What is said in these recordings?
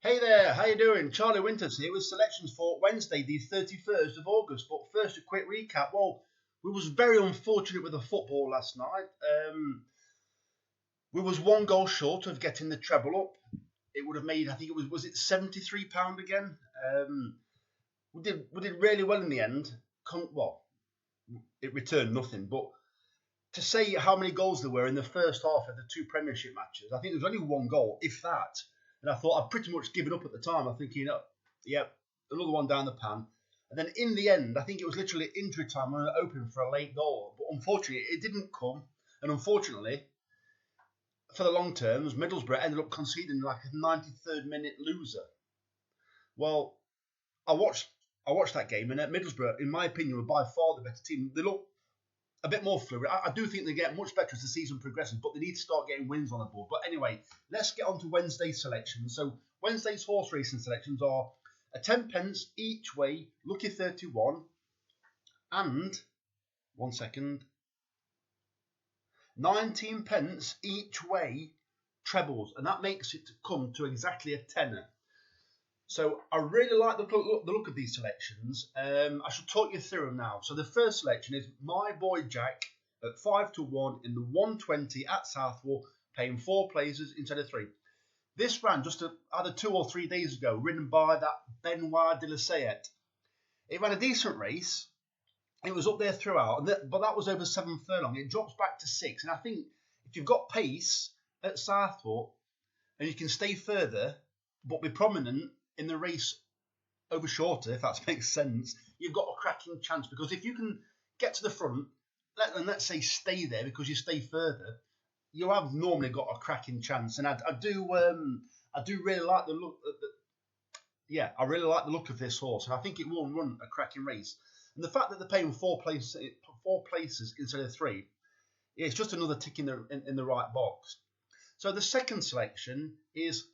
Hey there, how you doing? Charlie Winters here with selections for Wednesday, the 31st of August. But first, a quick recap. Well, we was very unfortunate with the football last night. We was one goal short of getting the treble up. It would have made, I think was it £73 again? We did really well in the end. It returned nothing. But to say how many goals there were in the first half of the two Premiership matches, I think there was only one goal, if that. And I thought I'd pretty much given up at the time. I'm thinking, yep, another one down the pan. And then in the end, I think it was literally injury time when we were open for a late goal. But unfortunately, it didn't come. And unfortunately, for the long terms, Middlesbrough ended up conceding like a 93rd minute loser. Well, I watched that game, and at Middlesbrough, in my opinion, were by far the better team. They look a bit more fluid. I do think they get much better as the season progresses, but they need to start getting wins on the board. But anyway, let's get on to Wednesday's selections. So Wednesday's horse racing selections are a 10 pence each way, Lucky 31, and 19 pence each way, Trebles, and that makes it come to exactly a tenner. So I really like the look of these selections. I should talk you through them now. So the first selection is My Boy Jack at 5-1 in the 120 at Southwell, paying 4 places instead of 3. This ran just either 2 or 3 days ago, ridden by that Benoit de la Sayette. It ran a decent race. It was up there throughout, but that was over 7 furlong. It drops back to 6, and I think if you've got pace at Southwell and you can stay further but be prominent in the race over shorter, if that makes sense, you've got a cracking chance. Because if you can get to the front, let's say stay there because you stay further, you have normally got a cracking chance. And I do really like the look. I really like the look of this horse, and I think it will run a cracking race. And the fact that they're paying 4 places instead of 3, it's just another tick in the right box. So the second selection is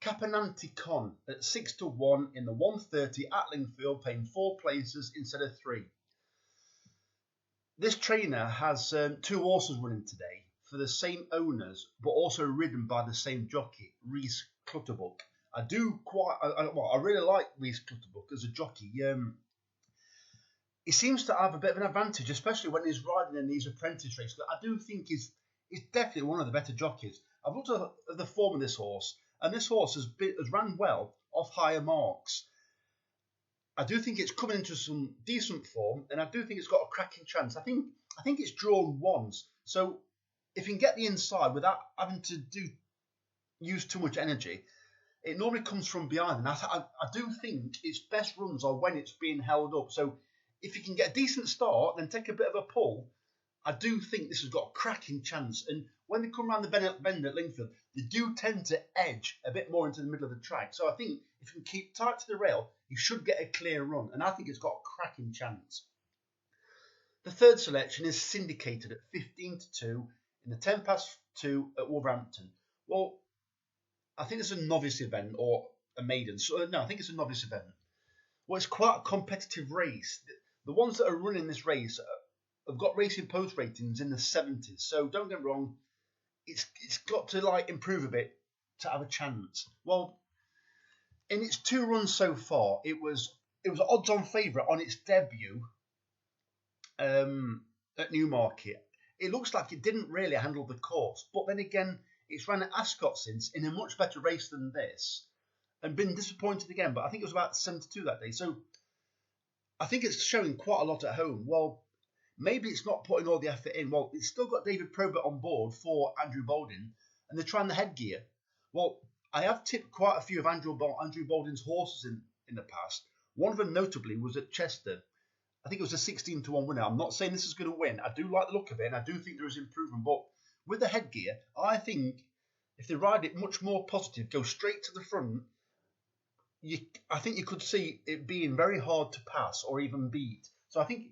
Caponanti Con at 6-1 in the 130 at Lingfield, paying 4 places instead of 3. This trainer has 2 horses running today for the same owners, but also ridden by the same jockey, Rhys Clutterbuck. I really like Rhys Clutterbuck as a jockey. He seems to have a bit of an advantage, especially when he's riding in these apprentice races. I do think he's definitely one of the better jockeys. I've looked at the form of this horse, and this horse has ran well off higher marks. I do think it's coming into some decent form, and I do think it's got a cracking chance. I think it's drawn once, so if you can get the inside without having to use too much energy, it normally comes from behind. And I do think its best runs are when it's being held up. So if you can get a decent start, then take a bit of a pull, I do think this has got a cracking chance. And when they come around the bend at Lingfield, they do tend to edge a bit more into the middle of the track. So I think if you can keep tight to the rail, you should get a clear run. And I think it's got a cracking chance. The third selection is Syndicated at 15-2 in the 10 past 2 at Wolverhampton. Well, I think it's a novice event or a maiden. No, I think it's a novice event. Well, it's quite a competitive race. The ones that are running this race have got Racing Post ratings in the 70s. So don't get me wrong, it's got to improve a bit to have a chance. Well, in its 2 runs so far, it was odds-on favourite on its debut at Newmarket. It looks like it didn't really handle the course, but then again, it's ran at Ascot since in a much better race than this, and been disappointed again. But I think it was about 72 that day, so I think it's showing quite a lot at home. Well, maybe it's not putting all the effort in. Well, it's still got David Probert on board for Andrew Balding, and they're trying the headgear. Well, I have tipped quite a few of Andrew Balding's horses in the past. One of them notably was at Chester. I think it was a 16-1 winner. I'm not saying this is going to win. I do like the look of it, and I do think there is improvement. But with the headgear, I think if they ride it much more positive, go straight to the front, I think you could see it being very hard to pass or even beat. So I think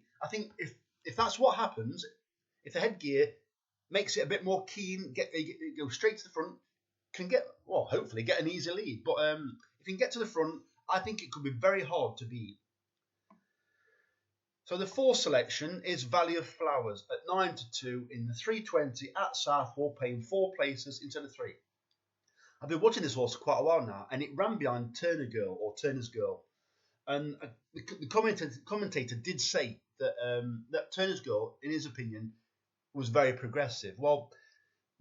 if that's what happens, if the headgear makes it a bit more keen, go straight to the front, hopefully get an easy lead. But if you can get to the front, I think it could be very hard to beat. So the fourth selection is Valley of Flowers at 9-2 in the 320 at Southwell, paying 4 places instead of 3. I've been watching this horse for quite a while now, and it ran behind Turner's Girl. And the commentator did say that that Turner's Girl, in his opinion, was very progressive. Well,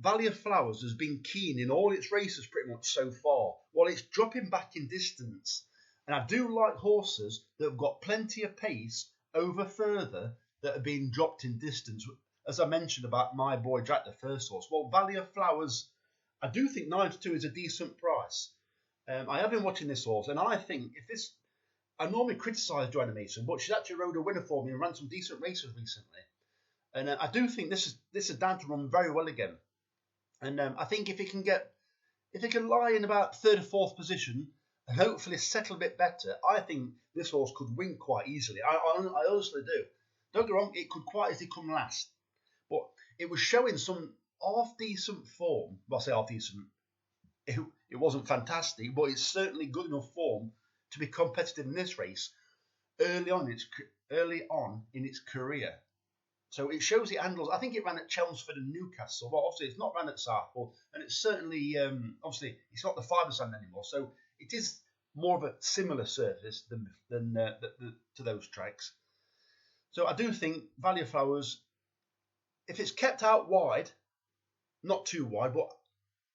Valley of Flowers has been keen in all its races pretty much so far. Well, it's dropping back in distance. And I do like horses that have got plenty of pace over further that are being dropped in distance. As I mentioned about My Boy Jack, the first horse. Well, Valley of Flowers, I do think 9-2 is a decent price. I have been watching this horse, and I think if this... I normally criticise Joanna Mason, but she's actually rode a winner for me and ran some decent races recently. And I do think this is down to run very well again. And I think if it can lie in about third or fourth position and hopefully settle a bit better, I think this horse could win quite easily. I honestly do. Don't get me wrong, it could quite easily come last. But it was showing some half-decent form. Well, I say half-decent. It wasn't fantastic, but it's certainly good enough form to be competitive in this race early on in its career. So it shows it handles. I think it ran at Chelmsford and Newcastle. Well, obviously it's not ran at Southport, and it's certainly obviously it's not the fibre sand anymore. So it is more of a similar surface than to those tracks. So I do think Valley of Flowers, if it's kept out wide, not too wide, but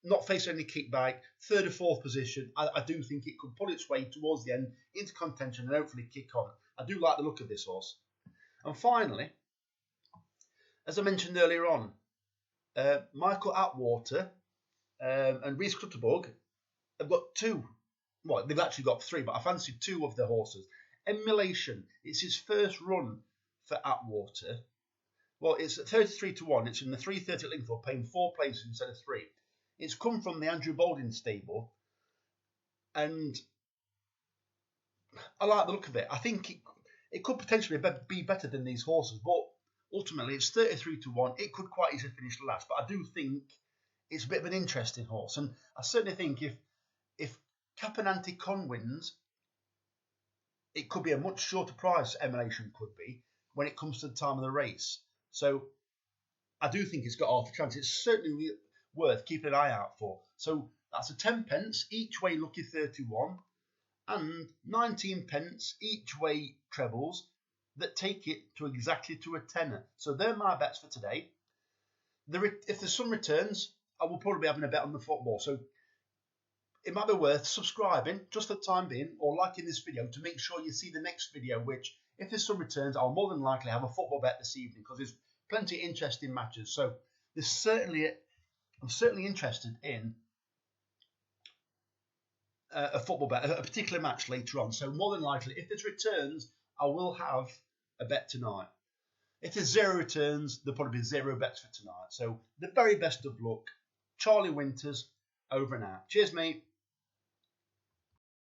not facing any kickback, third or fourth position, I do think it could pull its way towards the end into contention and hopefully kick on. I do like the look of this horse. And finally, as I mentioned earlier on, Michael Atwater and Rhys Clutterbuck have got two. Well, they've actually got three, but I fancy two of the horses. Emulation, it's his first run for Atwater. Well, it's at 33-1. It's in the 3:30 at Lingfield, paying 4 places instead of 3. It's come from the Andrew Balding stable, and I like the look of it. I think it could potentially be better than these horses, but ultimately it's 33-1. It could quite easily finish last, but I do think it's a bit of an interesting horse, and I certainly think if Caponante Con wins, it could be a much shorter price. Emulation could be when it comes to the time of the race. So I do think it's got half a chance. It's certainly worth keeping an eye out for. So that's a 10 pence each way lucky 31 and 19 pence each way trebles that take it to exactly to a tenner. So they're my bets for today. If there's some returns, I will probably be having a bet on the football. So it might be worth subscribing just for the time being or liking this video to make sure you see the next video, which if there's some returns, I'll more than likely have a football bet this evening because there's plenty of interesting matches. So I'm certainly interested in a football bet, a particular match later on. So more than likely, if there's returns, I will have a bet tonight. If there's 0 returns, there'll probably be 0 bets for tonight. So the very best of luck. Charlie Winters, over and out. Cheers, mate.